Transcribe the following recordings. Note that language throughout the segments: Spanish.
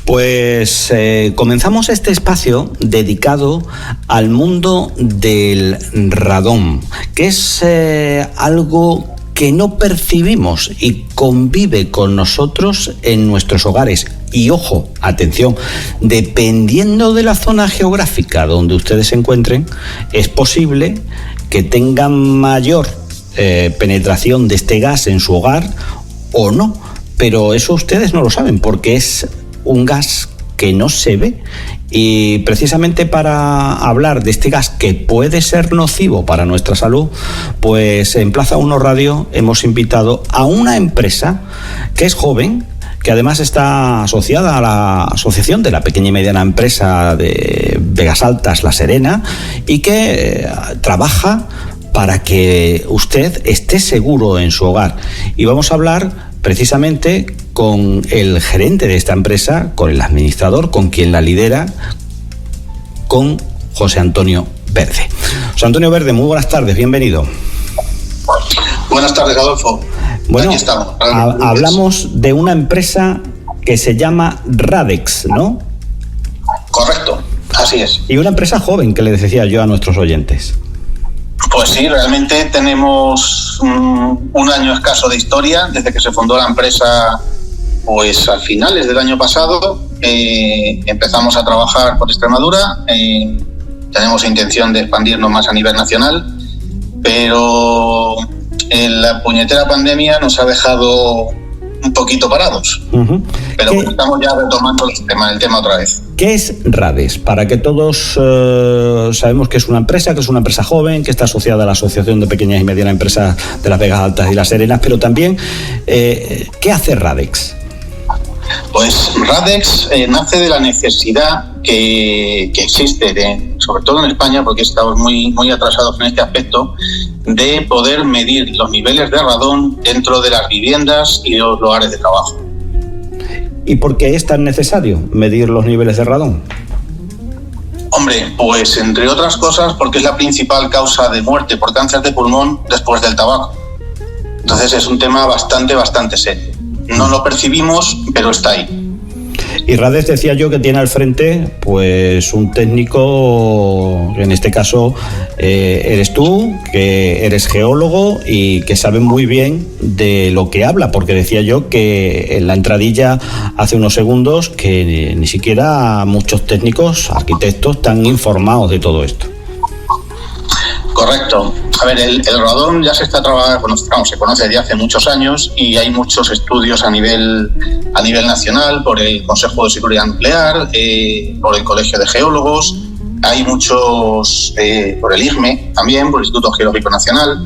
Pues comenzamos este espacio dedicado al mundo del radón, que es algo que no percibimos y convive con nosotros en nuestros hogares. Y ojo, atención, dependiendo de la zona geográfica donde ustedes se encuentren, es posible que tengan mayor penetración de este gas en su hogar o no. Pero eso ustedes no lo saben, porque es un gas que no se ve. Y precisamente para hablar de este gas que puede ser nocivo para nuestra salud, pues en Plaza 1 Radio hemos invitado a una empresa que es joven, que además está asociada a la Asociación de la Pequeña y Mediana Empresa de Vegas Altas, La Serena, y que trabaja para que usted esté seguro en su hogar. Y vamos a hablar precisamente con el gerente de esta empresa, con el administrador, con quien la lidera, con José Antonio Verde. José Antonio Verde, muy buenas tardes, bienvenido. Buenas tardes, Adolfo. Bueno, aquí estamos. Hablamos de una empresa que se llama Radex, ¿no? Correcto, así es. Y una empresa joven, que les decía yo a nuestros oyentes. Pues sí, realmente tenemos un año escaso de historia desde que se fundó la empresa, pues a finales del año pasado. Empezamos a trabajar por Extremadura, tenemos intención de expandirnos más a nivel nacional, pero la puñetera pandemia nos ha dejado un poquito parados. Pero estamos ya retomando el tema otra vez. ¿Qué es Radex? Para que todos sabemos que es una empresa joven, que está asociada a la Asociación de Pequeñas y Medianas Empresas de las Vegas Altas y Las Serenas, pero también, ¿qué hace Radex? Pues Radex nace de la necesidad que existe, sobre todo en España, porque estamos muy atrasados en este aspecto, de poder medir los niveles de radón dentro de las viviendas y los lugares de trabajo. ¿Y por qué es tan necesario medir los niveles de radón? Hombre, pues entre otras cosas porque es la principal causa de muerte por cáncer de pulmón después del tabaco. Entonces es un tema bastante serio. No lo percibimos, pero está ahí. Y Radex, decía yo, que tiene al frente pues un técnico, en este caso eres tú, que eres geólogo y que sabe muy bien de lo que habla, porque decía yo que en la entradilla hace unos segundos que ni siquiera muchos técnicos, arquitectos, están informados de todo esto. Correcto. A ver, el radón ya se está trabajando, se conoce desde hace muchos años y hay muchos estudios a nivel nacional por el Consejo de Seguridad Nuclear, por el Colegio de Geólogos, hay muchos por el IGME también, por el Instituto Geológico Nacional,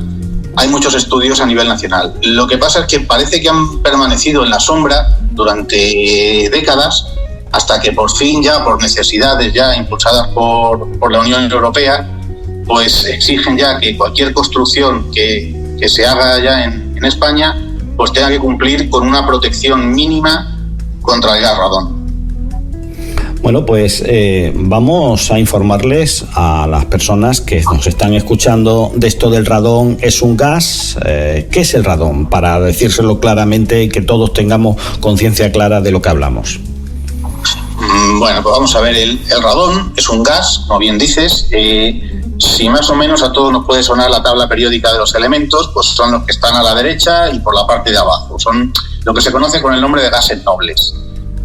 hay muchos estudios a nivel nacional. Lo que pasa es que parece que han permanecido en la sombra durante décadas hasta que por fin, ya por necesidades ya impulsadas por la Unión Europea, pues exigen ya que cualquier construcción que se haga ya en España pues tenga que cumplir con una protección mínima contra el gas radón. Bueno, pues vamos a informarles a las personas que nos están escuchando de esto del radón. ¿Es un gas? ¿Qué es el radón? Para decírselo claramente y que todos tengamos conciencia clara de lo que hablamos. Bueno, pues vamos a ver, el radón es un gas, como bien dices. Si más o menos a todos nos puede sonar la tabla periódica de los elementos, pues son los que están a la derecha y por la parte de abajo. Son lo que se conoce con el nombre de gases nobles.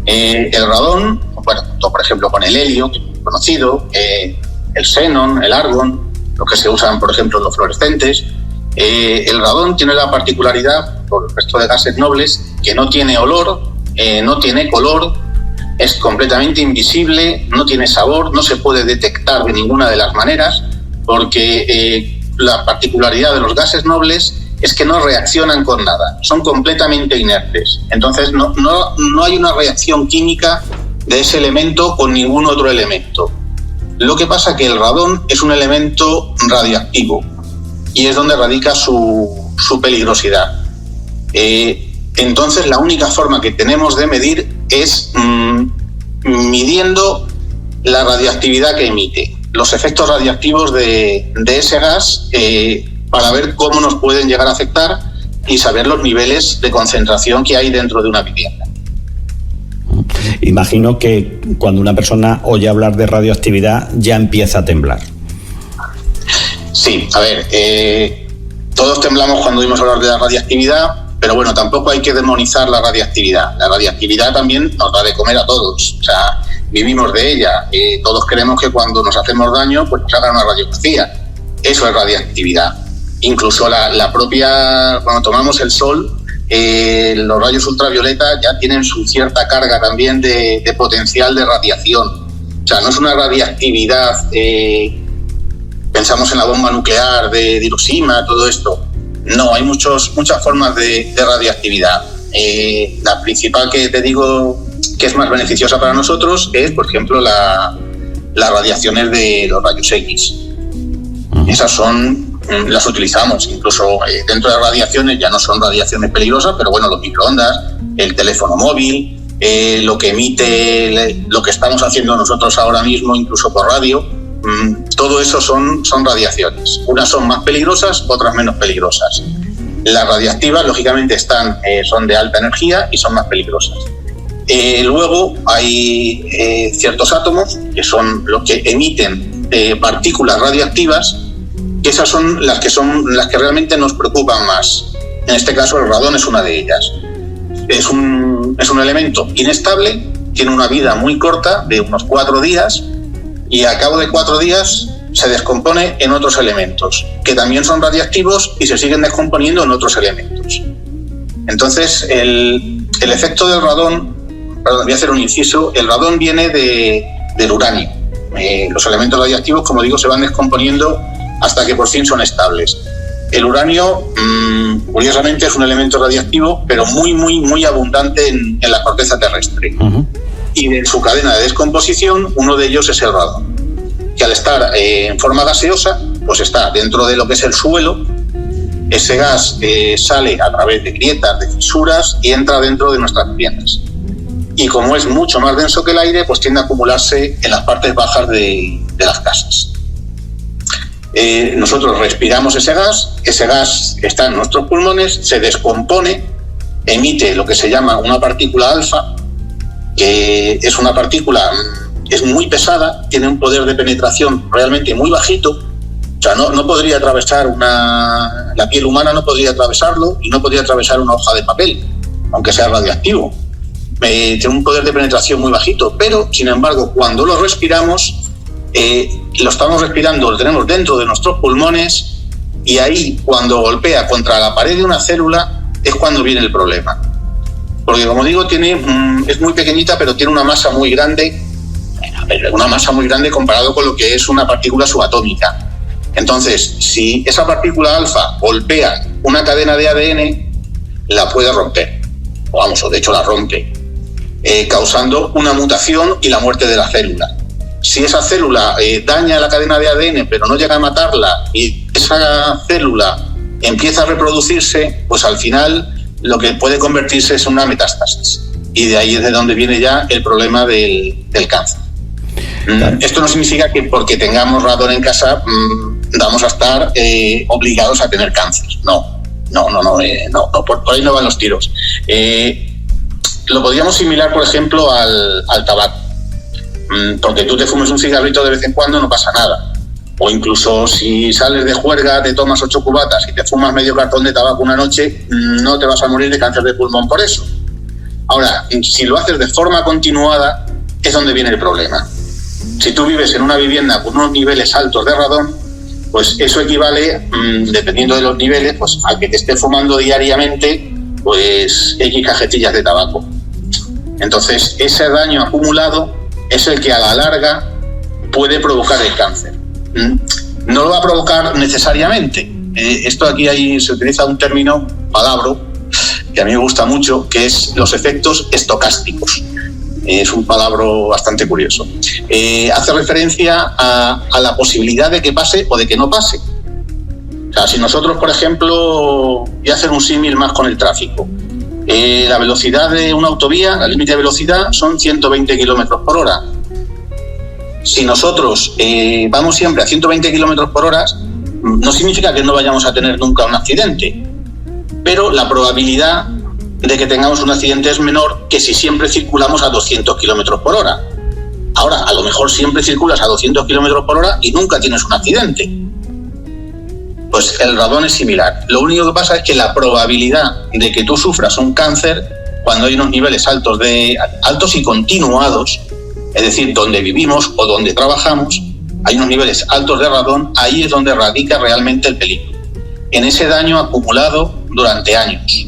El radón, bueno, por ejemplo con el helio, que es conocido, el xenón, el argón, lo que se usan, por ejemplo, los fluorescentes. El radón tiene la particularidad, por el resto de gases nobles, que no tiene olor, no tiene color, es completamente invisible, no tiene sabor, no se puede detectar de ninguna de las maneras, porque la particularidad de los gases nobles es que no reaccionan con nada, son completamente inertes. Entonces no hay una reacción química de ese elemento con ningún otro elemento. Lo que pasa es que el radón es un elemento radioactivo y es donde radica su peligrosidad. Entonces la única forma que tenemos de medir es midiendo la radioactividad que emite, los efectos radioactivos de ese gas, para ver cómo nos pueden llegar a afectar y saber los niveles de concentración que hay dentro de una vivienda. Imagino que cuando una persona oye hablar de radioactividad ya empieza a temblar. Sí, a ver, todos temblamos cuando oímos hablar de la radiactividad, pero bueno, tampoco hay que demonizar la radiactividad. La radiactividad también nos da de comer a todos, o sea, vivimos de ella. Todos creemos que cuando nos hacemos daño, pues nos hagan una radiografía. Eso es radiactividad. Incluso la propia, cuando tomamos el sol, los rayos ultravioleta ya tienen su cierta carga también de potencial de radiación. O sea, no es una radiactividad, pensamos en la bomba nuclear de Hiroshima, todo esto. No, hay muchas formas de radiactividad. La principal que te digo que es más beneficiosa para nosotros es, por ejemplo, las radiaciones de los rayos X. Esas las utilizamos, incluso dentro de las radiaciones ya no son radiaciones peligrosas, pero bueno, los microondas, el teléfono móvil, lo que emite, lo que estamos haciendo nosotros ahora mismo, incluso por radio, todo eso son radiaciones. Unas son más peligrosas, otras menos peligrosas. Las radiactivas, lógicamente, son de alta energía y son más peligrosas. Luego hay ciertos átomos que son los que emiten partículas radiactivas, que esas son las que realmente nos preocupan más. En este caso, el radón es una de ellas. Es un elemento inestable, tiene una vida muy corta, de unos 4 días, y a cabo de 4 días se descompone en otros elementos, que también son radiactivos y se siguen descomponiendo en otros elementos. Entonces, el efecto del radón, voy a hacer un inciso, el radón viene del uranio. Los elementos radiactivos, como digo, se van descomponiendo hasta que por fin son estables. El uranio, curiosamente, es un elemento radiactivo, pero muy, muy, muy abundante en la corteza terrestre. Y de su cadena de descomposición, uno de ellos es el radón, que al estar en forma gaseosa, pues está dentro de lo que es el suelo. Ese gas sale a través de grietas, de fisuras, y entra dentro de nuestras piernas. Y como es mucho más denso que el aire, pues tiende a acumularse en las partes bajas de las casas. Nosotros respiramos ese gas está en nuestros pulmones, se descompone, emite lo que se llama una partícula alfa, que es una partícula, es muy pesada, tiene un poder de penetración realmente muy bajito, o sea, no podría atravesar la piel humana, no podría atravesarlo, y no podría atravesar una hoja de papel, aunque sea radioactivo. Tiene un poder de penetración muy bajito, pero sin embargo, cuando lo respiramos, lo estamos respirando, lo tenemos dentro de nuestros pulmones, y ahí, cuando golpea contra la pared de una célula, es cuando viene el problema. Porque, como digo, es muy pequeñita, pero tiene una masa muy grande, comparado con lo que es una partícula subatómica. Entonces, si esa partícula alfa golpea una cadena de ADN, la puede romper, o de hecho la rompe, causando una mutación y la muerte de la célula. Si esa célula daña la cadena de ADN pero no llega a matarla, y esa célula empieza a reproducirse, pues al final lo que puede convertirse es una metástasis. Y de ahí es de donde viene ya el problema del cáncer. Esto no significa que porque tengamos radón en casa vamos a estar obligados a tener cáncer. No, por ahí no van los tiros. Lo podríamos similar, por ejemplo, al tabaco. Porque tú te fumes un cigarrito de vez en cuando, no pasa nada. O incluso si sales de juerga, te tomas 8 cubatas y te fumas medio cartón de tabaco una noche, no te vas a morir de cáncer de pulmón por eso. Ahora, si lo haces de forma continuada, es donde viene el problema. Si tú vives en una vivienda con unos niveles altos de radón, pues eso equivale, dependiendo de los niveles, pues a que te estés fumando diariamente pues X cajetillas de tabaco. Entonces, ese daño acumulado es el que a la larga puede provocar el cáncer. No lo va a provocar necesariamente. Esto aquí se utiliza un término, palabra, que a mí me gusta mucho, que es los efectos estocásticos. Es un palabra bastante curioso. Hace referencia a la posibilidad de que pase o de que no pase. O sea, si nosotros, por ejemplo, voy a hacer un símil más con el tráfico. La velocidad de una autovía, el límite de velocidad son 120 kilómetros por hora. Si nosotros vamos siempre a 120 kilómetros por hora, no significa que no vayamos a tener nunca un accidente, pero la probabilidad de que tengamos un accidente es menor que si siempre circulamos a 200 kilómetros por hora. Ahora, a lo mejor siempre circulas a 200 kilómetros por hora y nunca tienes un accidente. Pues el radón es similar. Lo único que pasa es que la probabilidad de que tú sufras un cáncer cuando hay unos niveles altos y continuados, es decir, donde vivimos o donde trabajamos, hay unos niveles altos de radón, ahí es donde radica realmente el peligro. En ese daño acumulado durante años.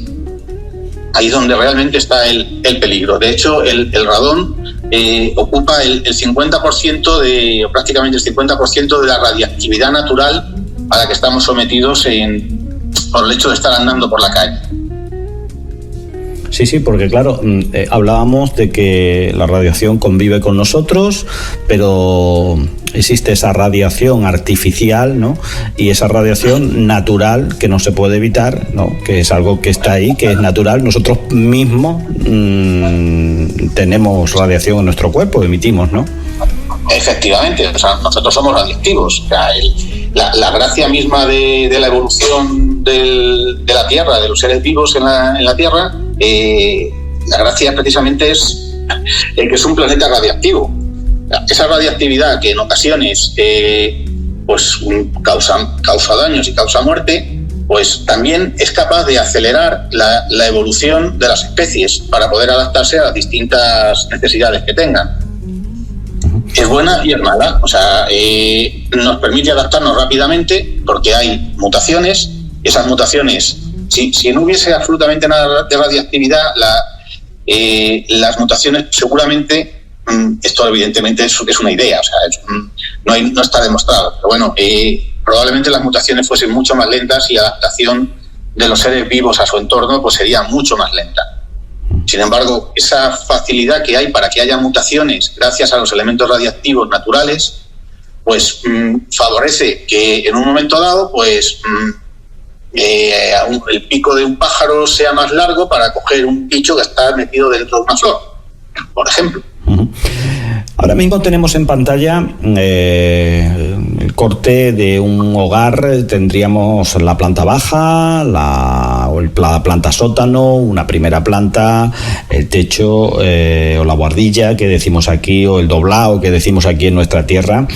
Ahí es donde realmente está el peligro. De hecho, el radón ocupa el 50% o prácticamente el 50% de la radiactividad natural a la que estamos sometidos por el hecho de estar andando por la calle. Sí, porque claro, hablábamos de que la radiación convive con nosotros, pero existe esa radiación artificial, ¿no? Y esa radiación natural que no se puede evitar, ¿no? Que es algo que está ahí, que es natural. Nosotros mismos tenemos radiación en nuestro cuerpo, emitimos, ¿no? Efectivamente, o sea, nosotros somos radioactivos. O sea, la gracia misma de la evolución de la Tierra, de los seres vivos en la Tierra, la gracia precisamente es que es un planeta radiactivo. Esa radiactividad que en ocasiones pues causa daños y causa muerte, pues también es capaz de acelerar la evolución de las especies para poder adaptarse a las distintas necesidades que tengan. Es buena y es mala, o sea, nos permite adaptarnos rápidamente porque hay mutaciones, y esas mutaciones, si no hubiese absolutamente nada de radiactividad, las mutaciones seguramente, esto evidentemente es una idea, o sea, no está demostrado, pero bueno, probablemente las mutaciones fuesen mucho más lentas y la adaptación de los seres vivos a su entorno pues sería mucho más lenta. Sin embargo, esa facilidad que hay para que haya mutaciones gracias a los elementos radiactivos naturales, pues favorece que en un momento dado, pues el pico de un pájaro sea más largo para coger un bicho que está metido dentro de una flor, por ejemplo. Ahora mismo tenemos en pantalla el corte de un hogar. Tendríamos la planta baja, la planta sótano, una primera planta, el techo o la buhardilla que decimos aquí, o el doblado que decimos aquí en nuestra tierra,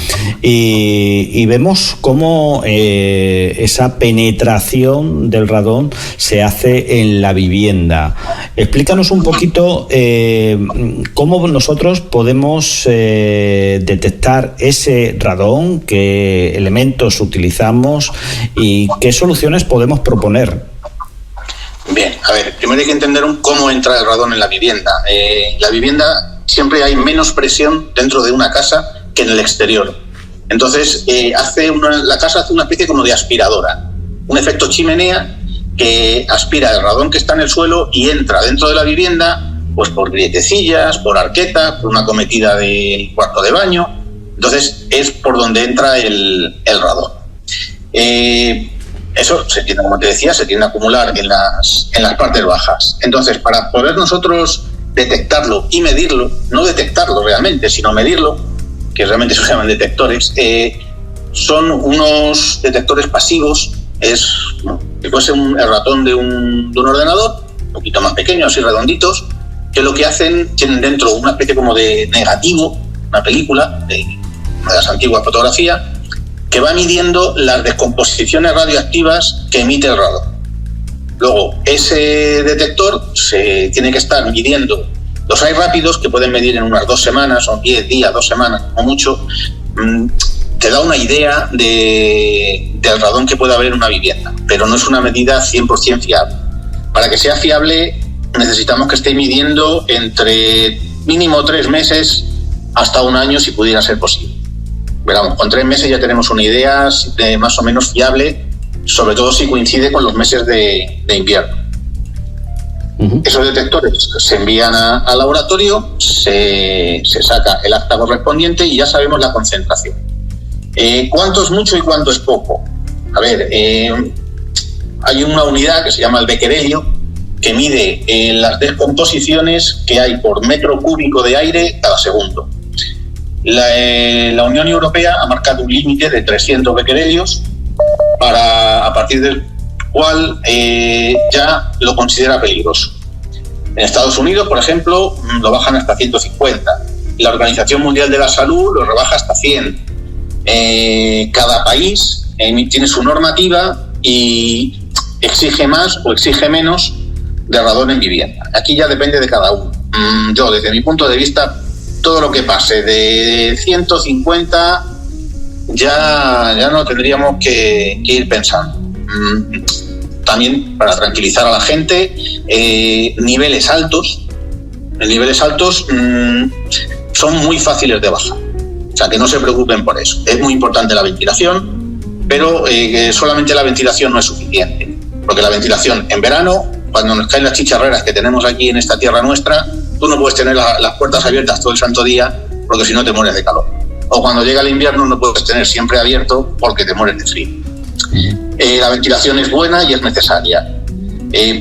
y vemos cómo esa penetración del radón se hace en la vivienda. Explícanos un poquito cómo nosotros podemos detectar ese radón, qué elementos utilizamos y qué soluciones podemos proponer. Bien, a ver, primero hay que entender cómo entra el radón en la vivienda. La vivienda siempre hay menos presión dentro de una casa que en el exterior. Entonces, la casa hace una especie como de aspiradora, un efecto chimenea que aspira el radón que está en el suelo y entra dentro de la vivienda, pues por grietecillas, por arquetas, por una cometida del cuarto de baño. Entonces es por donde entra el radón. Eso se tiende, como te decía, se tiende a acumular en las partes bajas. Entonces, para poder nosotros detectarlo y medirlo, no detectarlo realmente, sino medirlo, que realmente se llaman detectores, son unos detectores pasivos. Es como si fuese el ratón de un ordenador, un poquito más pequeño, así redonditos, que lo que hacen, tienen dentro una especie como de negativo, una película de las antiguas fotografías, que va midiendo las descomposiciones radioactivas que emite el radón. Luego, ese detector se tiene que estar midiendo. Los hay rápidos que pueden medir en unas 2 semanas, o 10 días, 2 semanas, o mucho. Te da una idea del radón que puede haber en una vivienda, pero no es una medida 100% fiable. Para que sea fiable, necesitamos que esté midiendo entre mínimo 3 meses hasta 1 año, si pudiera ser posible. Veramos, con 3 meses ya tenemos una idea de más o menos fiable, sobre todo si coincide con los meses de invierno. Esos detectores se envían al laboratorio, se saca el acta correspondiente y ya sabemos la concentración. ¿Cuánto es mucho y cuánto es poco? A ver, hay una unidad que se llama el becquerelio, que mide las descomposiciones que hay por metro cúbico de aire cada segundo. La Unión Europea ha marcado un límite de 300 becquerelios, a partir del cual ya lo considera peligroso. En Estados Unidos, por ejemplo, lo bajan hasta 150. La Organización Mundial de la Salud lo rebaja hasta 100. Cada país tiene su normativa y exige más o exige menos de radón en vivienda. Aquí ya depende de cada uno. Yo, desde mi punto de vista, todo lo que pase de 150 ya no tendríamos que ir pensando. También, para tranquilizar a la gente, niveles altos son muy fáciles de bajar. O sea, que no se preocupen por eso. Es muy importante la ventilación, pero solamente la ventilación no es suficiente. Porque la ventilación en verano, cuando nos caen las chicharreras que tenemos aquí en esta tierra nuestra, tú no puedes tener las puertas abiertas todo el santo día, porque si no te mueres de calor. O cuando llega el invierno no puedes tener siempre abierto porque te mueres de frío. La ventilación es buena y es necesaria,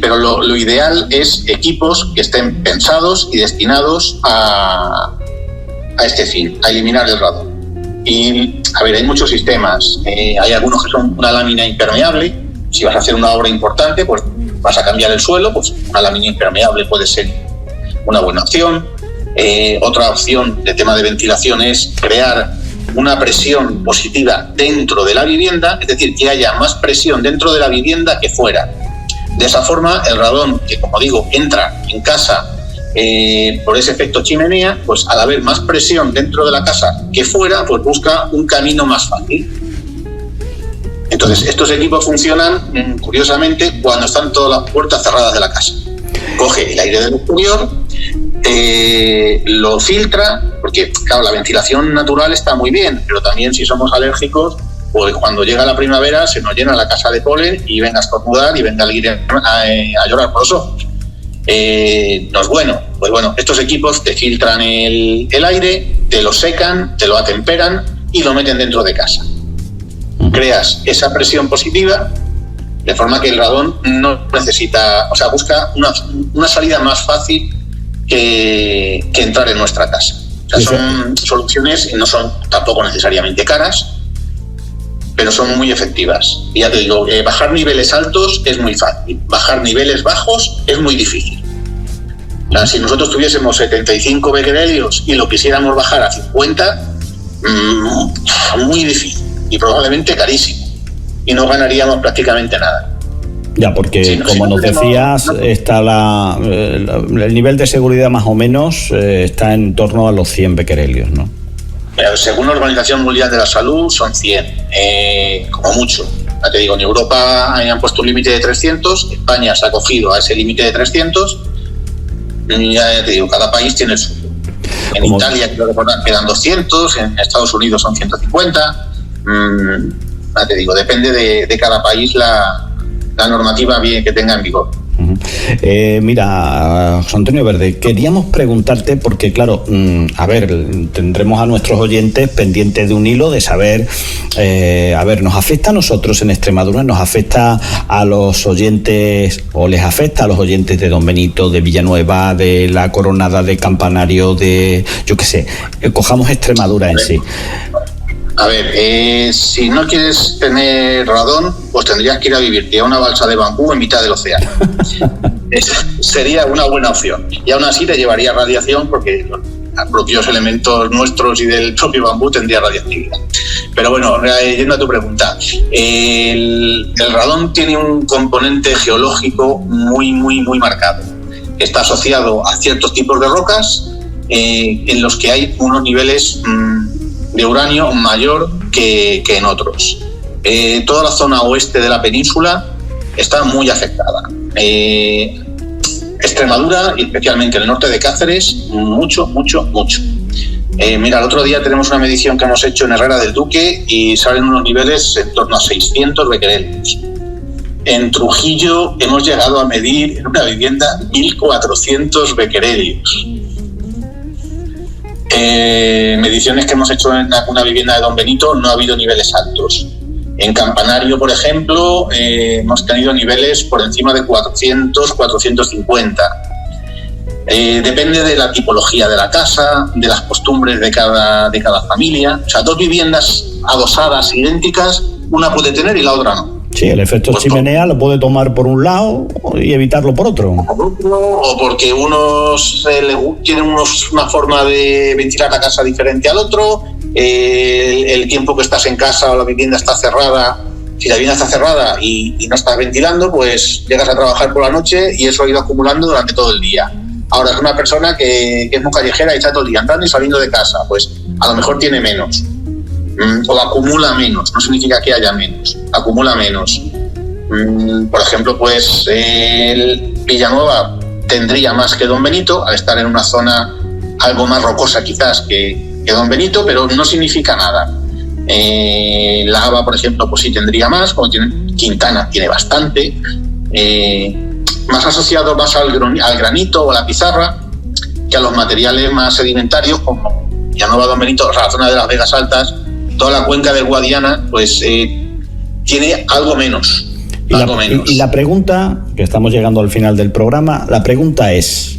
pero lo ideal es equipos que estén pensados y destinados a este fin, a eliminar el radón. Y, a ver, hay muchos sistemas. Hay algunos que son una lámina impermeable. Si vas a hacer una obra importante, pues vas a cambiar el suelo, pues una lámina impermeable puede ser una buena opción. Otra opción de tema de ventilación es crear una presión positiva dentro de la vivienda, es decir, que haya más presión dentro de la vivienda que fuera. De esa forma, el radón, que como digo, entra en casa por ese efecto chimenea, pues al haber más presión dentro de la casa que fuera, pues busca un camino más fácil. Entonces, estos equipos funcionan, curiosamente, cuando están todas las puertas cerradas de la casa. Coge el aire del exterior, lo filtra, porque claro, la ventilación natural está muy bien, pero también si somos alérgicos, pues cuando llega la primavera se nos llena la casa de polen y venga a estornudar y venga a llorar por los ojos. No es bueno. Pues bueno, estos equipos te filtran el aire, te lo secan, te lo atemperan y lo meten dentro de casa. Creas esa presión positiva de forma que el radón no necesita, o sea, busca una salida más fácil que entrar en nuestra casa. O sea, son soluciones y no son tampoco necesariamente caras, pero son muy efectivas. Y ya te digo, bajar niveles altos es muy fácil, bajar niveles bajos es muy difícil. O sea, si nosotros tuviésemos 75 becquerelios y lo quisiéramos bajar a 50, muy difícil y probablemente carísimo, y no ganaríamos prácticamente nada. Ya, porque como nos decías, está el nivel de seguridad más o menos está en torno a los 100 becquerelios, ¿no? Según la Organización Mundial de la Salud son 100, como mucho. Ya te digo, en Europa han puesto un límite de 300, España se ha acogido a ese límite de 300, y ya te digo, cada país tiene el suyo. En Italia creo que quedan 200, en Estados Unidos son 150. Ya te digo, depende de cada país la normativa bien que tenga en vigor. Mira, José Antonio Verde, queríamos preguntarte, porque claro, a ver, tendremos a nuestros oyentes pendientes de un hilo de saber, a ver, ¿nos afecta a nosotros en Extremadura? ¿Nos afecta a los oyentes, o les afecta a los oyentes de Don Benito, de Villanueva, de La Coronada, de Campanario, de, yo qué sé, cojamos Extremadura en sí? A ver, si no quieres tener radón, pues tendrías que ir a vivirte a una balsa de bambú en mitad del océano. Esa sería una buena opción. Y aún así te llevaría radiación, porque los propios elementos nuestros y del propio bambú tendría radioactividad. Pero bueno, yendo a tu pregunta, el radón tiene un componente geológico muy, muy, muy marcado. Está asociado a ciertos tipos de rocas en los que hay unos niveles de uranio mayor que en otros. Toda la zona oeste de la península está muy afectada. Extremadura, y especialmente el norte de Cáceres, mucho, mucho, mucho. Mira, el otro día tenemos una medición que hemos hecho en Herrera del Duque y salen unos niveles en torno a 600 becquerelios. En Trujillo hemos llegado a medir en una vivienda 1400 becquerelios. Mediciones que hemos hecho en una vivienda de Don Benito no ha habido niveles altos. En Campanario, por ejemplo, hemos tenido niveles por encima de 400, 450. Depende de la tipología de la casa, de las costumbres de cada familia. O sea, dos viviendas adosadas, idénticas, una puede tener y la otra no. Sí, el efecto chimenea lo puede tomar por un lado y evitarlo por otro. O porque unos tienen una forma de ventilar la casa diferente al otro, el tiempo que estás en casa o la vivienda está cerrada. Si la vivienda está cerrada y no estás ventilando, pues llegas a trabajar por la noche y eso ha ido acumulando durante todo el día. Ahora es una persona que es muy callejera y está todo el día entrando y saliendo de casa, pues a lo mejor tiene menos. O acumula menos, no significa que haya menos, acumula menos. Por ejemplo, pues Villanueva tendría más que Don Benito, al estar en una zona algo más rocosa quizás que Don Benito, pero no significa nada. La Haba, por ejemplo, pues sí tendría más, como Quintana tiene bastante, más asociado más al granito o a la pizarra que a los materiales más sedimentarios como Villanueva, Don Benito, o sea, la zona de las Vegas Altas, toda la cuenca del Guadiana, pues tiene algo menos. Y la pregunta, que estamos llegando al final del programa, la pregunta es: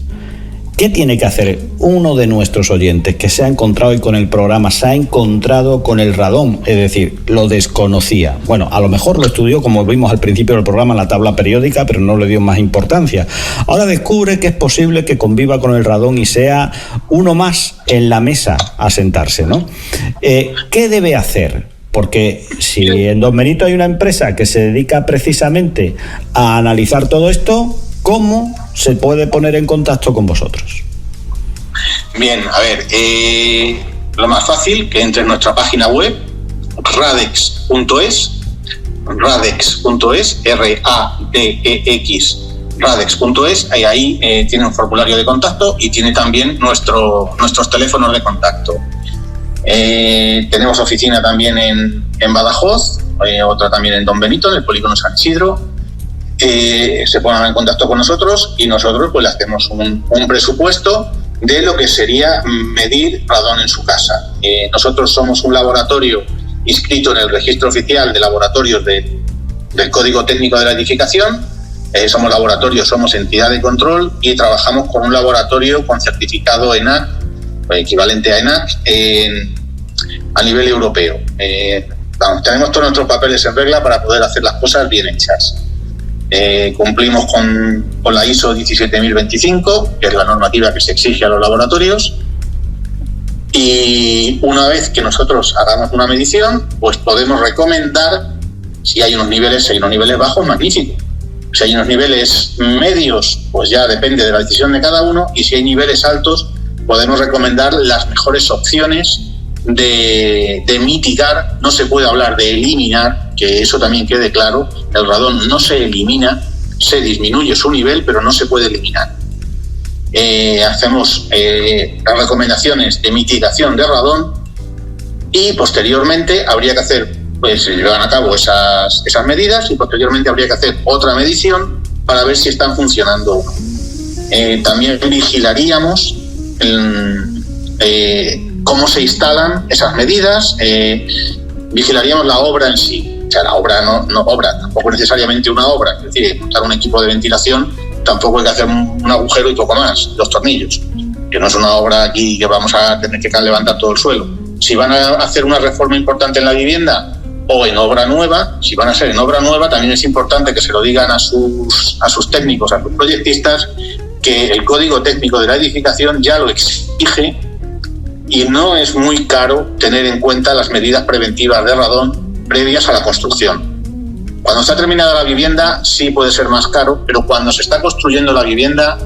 ¿qué tiene que hacer uno de nuestros oyentes que se ha encontrado hoy con el programa, se ha encontrado con el radón? Es decir, lo desconocía. Bueno, a lo mejor lo estudió, como vimos al principio del programa, en la tabla periódica, pero no le dio más importancia. Ahora descubre que es posible que conviva con el radón y sea uno más en la mesa a sentarse, ¿no? ¿Qué debe hacer? Porque si en Don Benito hay una empresa que se dedica precisamente a analizar todo esto, ¿cómo se puede poner en contacto con vosotros? Bien, a ver, lo más fácil, que entre en nuestra página web, radex.es, RADEX, radex.es, y ahí tiene un formulario de contacto y tiene también nuestros teléfonos de contacto. Tenemos oficina también en Badajoz, otra también en Don Benito, en el polígono San Isidro. Se pongan en contacto con nosotros y nosotros pues le hacemos un presupuesto de lo que sería medir radón en su casa. Nosotros somos un laboratorio inscrito en el registro oficial de laboratorios del Código Técnico de la Edificación. Somos laboratorio, somos entidad de control y trabajamos con un laboratorio con certificado ENAC, equivalente a ENAC, a nivel europeo. Tenemos todos nuestros papeles en regla para poder hacer las cosas bien hechas. Cumplimos con la ISO 17025, que es la normativa que se exige a los laboratorios, y una vez que nosotros hagamos una medición, pues podemos recomendar si hay unos niveles bajos, magnífico. Si hay unos niveles medios, pues ya depende de la decisión de cada uno, y si hay niveles altos, podemos recomendar las mejores opciones de mitigar. No se puede hablar de eliminar, que eso también quede claro. El radón no se elimina, se disminuye su nivel, pero no se puede eliminar. Hacemos las recomendaciones de mitigación de radón y posteriormente habría que hacer, pues se llevan a cabo esas medidas y posteriormente habría que hacer otra medición para ver si están funcionando o no. También vigilaríamos cómo se instalan esas medidas, vigilaríamos la obra en sí. O sea, la obra no obra, tampoco necesariamente una obra, es decir, montar un equipo de ventilación, tampoco hay que hacer un agujero y poco más, 2 tornillos, que no es una obra aquí que vamos a tener que levantar todo el suelo. Si van a hacer una reforma importante en la vivienda o en obra nueva, si van a ser en obra nueva, también es importante que se lo digan a sus técnicos, a sus proyectistas, que el Código Técnico de la Edificación ya lo exige y no es muy caro tener en cuenta las medidas preventivas de radón previas a la construcción. Cuando está terminada la vivienda sí puede ser más caro, pero cuando se está construyendo la vivienda,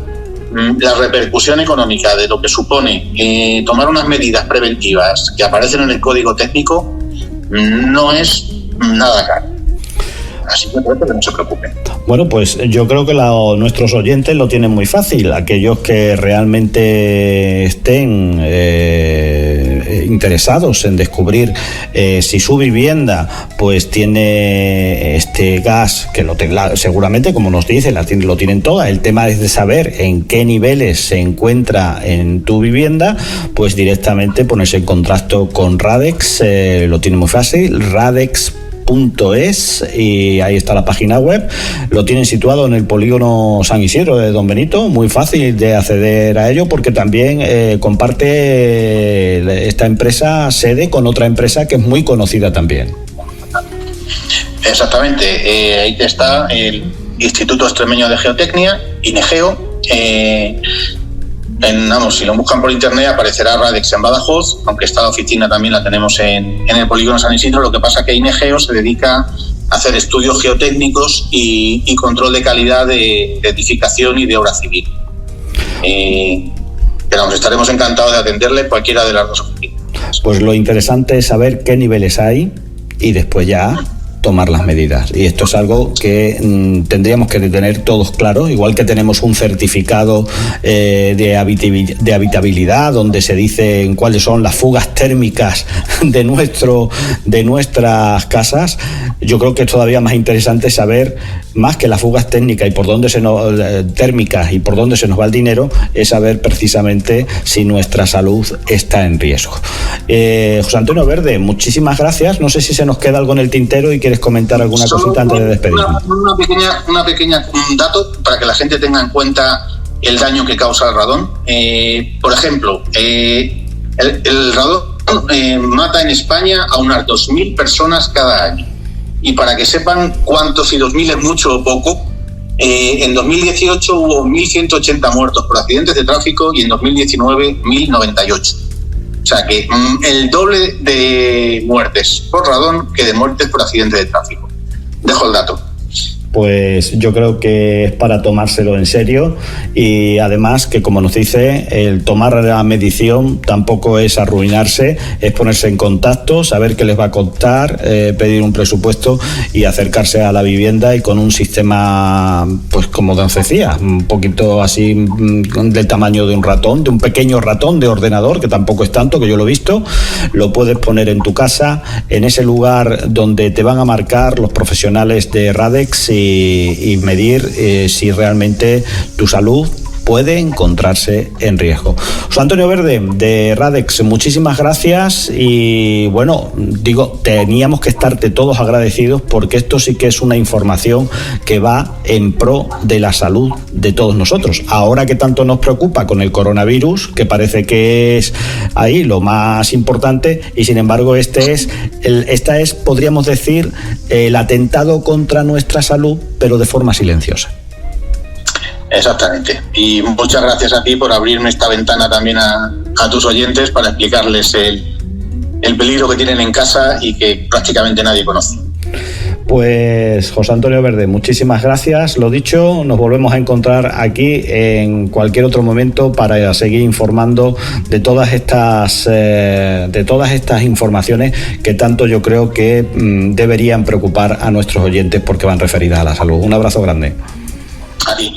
la repercusión económica de lo que supone tomar unas medidas preventivas que aparecen en el Código Técnico no es nada caro. Así que no se preocupen. Bueno, pues yo creo que nuestros oyentes lo tienen muy fácil. Aquellos que realmente estén interesados en descubrir si su vivienda pues tiene este gas, que seguramente, como nos dice, lo tienen todas. El tema es de saber en qué niveles se encuentra en tu vivienda, pues directamente ponerse en contacto con Radex. Lo tiene muy fácil, radex.es, y ahí está la página web. Lo tienen situado en el polígono San Isidro de Don Benito, muy fácil de acceder a ello porque también comparte esta empresa sede con otra empresa que es muy conocida también. Exactamente, ahí está el Instituto Extremeño de Geotecnia, INEGEO. Si lo buscan por internet aparecerá Radex en Badajoz, aunque esta oficina también la tenemos en el polígono San Isidro. Lo que pasa es que INEGEO se dedica a hacer estudios geotécnicos y control de calidad de edificación y de obra civil. Pero estaremos encantados de atenderle cualquiera de las dos oficinas. Pues lo interesante es saber qué niveles hay y después ya tomar las medidas. Y esto es algo que tendríamos que tener todos claros, igual que tenemos un certificado de habitabilidad donde se dicen cuáles son las fugas térmicas de nuestras casas. Yo creo que es todavía más interesante saber, más que las fugas térmicas y por dónde se nos va el dinero, es saber precisamente si nuestra salud está en riesgo. José Antonio Verde, muchísimas gracias. No sé si se nos queda algo en el tintero y quieres comentar alguna cosita antes de despedirnos. Una pequeña dato para que la gente tenga en cuenta el daño que causa el radón. Por ejemplo, el radón mata en España a unas 2.000 personas cada año. Y para que sepan cuántos, si 2.000 es mucho o poco, en 2018 hubo 1.180 muertos por accidentes de tráfico y en 2019 1.098. O sea que el doble de muertes por radón que de muertes por accidentes de tráfico. Dejo el dato. Pues yo creo que es para tomárselo en serio y además que, como nos dice, el tomar la medición tampoco es arruinarse, es ponerse en contacto, saber qué les va a costar, pedir un presupuesto y acercarse a la vivienda y con un sistema, pues como nos decía, un poquito así del tamaño de un ratón, de un pequeño ratón de ordenador, que tampoco es tanto, que yo lo he visto, lo puedes poner en tu casa, en ese lugar donde te van a marcar los profesionales de Radex y medir si realmente tu salud puede encontrarse en riesgo. José Antonio Verde, de Radex, muchísimas gracias y bueno, teníamos que estarte todos agradecidos porque esto sí que es una información que va en pro de la salud de todos nosotros. Ahora que tanto nos preocupa con el coronavirus, que parece que es ahí lo más importante y sin embargo esta es, podríamos decir, el atentado contra nuestra salud, pero de forma silenciosa. Exactamente. Y muchas gracias a ti por abrirme esta ventana también a tus oyentes para explicarles el peligro que tienen en casa y que prácticamente nadie conoce. Pues José Antonio Verde, muchísimas gracias. Lo dicho, nos volvemos a encontrar aquí en cualquier otro momento para seguir informando de todas estas informaciones que tanto yo creo que deberían preocupar a nuestros oyentes porque van referidas a la salud. Un abrazo grande. A ti.